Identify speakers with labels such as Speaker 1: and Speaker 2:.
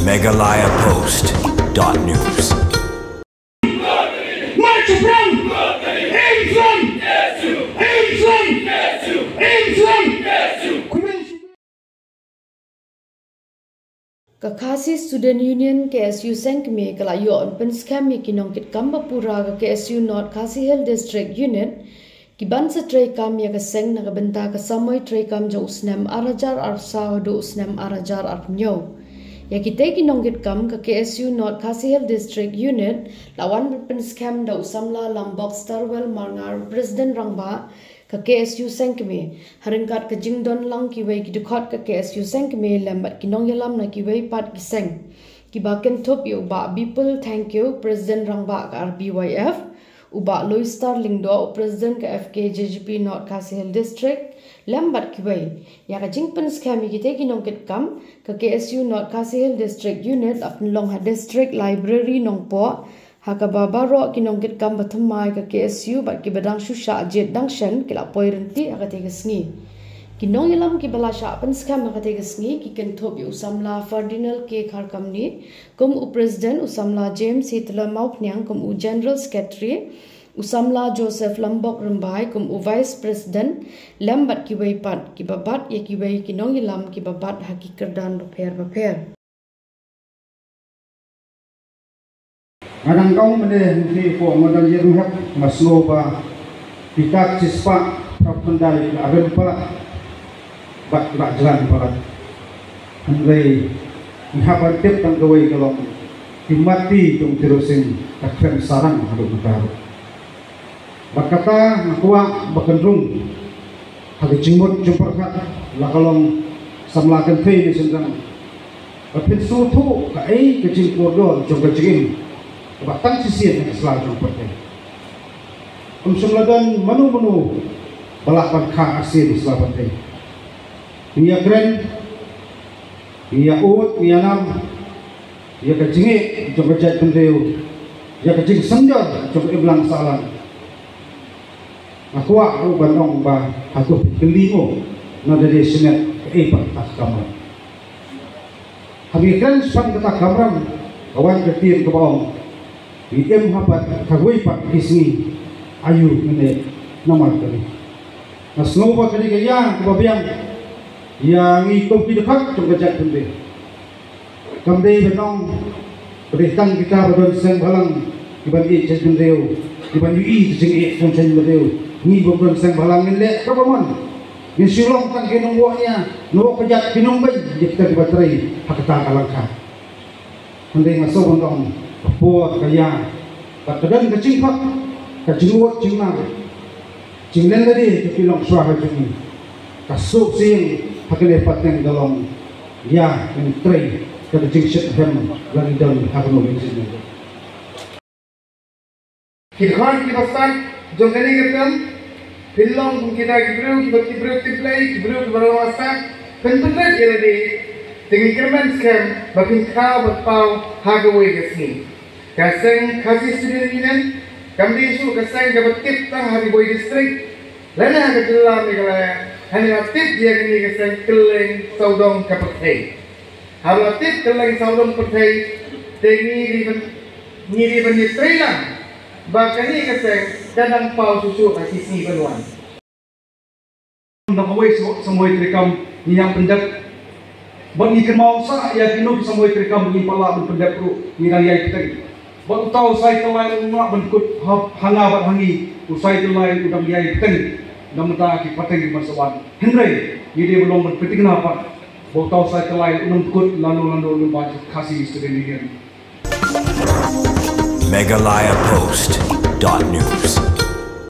Speaker 1: megalayapost.news.
Speaker 2: March from
Speaker 3: Kakasi Student Union KSU Sengkme kalayo on penskam kinong kit kamba pura ka KSU North Khasi Hill District Unit kiban sa tray kam ya kaseng nakabenta ka samoy tray kam jo usnem arajar arsa do usnem arajar arnyo ya kitay kinong kit kam ka KSU North Khasi Hill District Unit lawan penskam da usamla lambok starwell marngar President Rangba ka KSU Sengkme haringkat ka jingdon lang kiway kidukot ka KSU Sengkme lembat kinong yalam na kiway pat kiseng kibaken top yo ba people thank you President Rangba ka RBYF uba Louis Starling do President ka FKJGP North Khasi Hill District lembat kiway ya ka jingpen skami kite kinong kit kam ka KSU North Khasi Hill District Unit apn Longha District Library nongpo hakababaro kinongkit kam bathmai ka KSU bat kibadang shusha jet dangshan kila poirenti akate gasngi kinong yalam ki balasha penskam akate gasngi ki kentop yu usamla Ferdinand K Kharkamni kum u president usamla James Hitler Maupnyang kum u general secretary usamla Joseph Lambok Rambai kum u vice president lambat ki weipat ki babat ye ki wei kinong yalam ki babat hakikerdan baper
Speaker 4: Adang kau mende di po modal yeru hak maslo pa pitak cispa kapendai aben pa bat jalan pa andai habar tip tang gawai kalong timati tung terusin takkan sarang hadu utara bakata nakwa bakendrung hagi jimut jumparkat lakalong samlakan tei ni sendang apit sutu ka ai kecil podol jong kecil batang sisir yang selalu berpikir. Semeladan manu balapan kah asir selalu berpikir. Ia keren, ia ut, ia nam, ia kecingit, jom kecait pendeu, ia kecing senjol, jom iblang salam. Aku banong bah hatu kelimo, nada dari senet keipat tak kamar. Kami keren sang ketak kamar, kawan ketir ke bawang. Ikem hapat kagway pak kisni ayu mene namar kali. Nasno ba kali kaya kebabiang yang ikut kidekat trong kajat kunde. Kamde benong berikan kita badon seng balang iban i jes bendeu iban i jeng e trong chen bendeu ni badon seng balang nile kabamon. Ni silong kan kinong wanya no kajat kinong bay kita dibatrai hakata kalangka. Kamde ngaso bondong buat kaya kadang kecing pak kejinguat cingna cinglen tadi kepilong suara cing kasuk sing hakile pateng dalam ya menteri kejing set hem lagi dalam hakno benzin kidhan kibastan jongani ketam pilong kita kibru tiplay berwasa pentulat jadi tinggi kerman scam bakin kau berpau hagawai kesini kaseng Khasi Student Union kami isu kaseng dapat tip tang hari boy district lana kejelah Meghalaya hanya tip dia kini kaseng keleng saudong kapatei harus tip keleng saudong kapatei tengi di benitri lang bahkan ini kaseng kadang pau susu kasih benuan nakawai semua trikam yang pendak bagi kemausa ya kino semua trikam bagi pala pendak pro ni raya kita bang tahu saya telah nak berkut hanga bat hangi usai telah udang dia ikan dan mentah pateng bersawan Henry jadi belum berpetik kenapa bang tahu saya telah berkut lalu baca Khasi Student Union
Speaker 1: megalayapost.news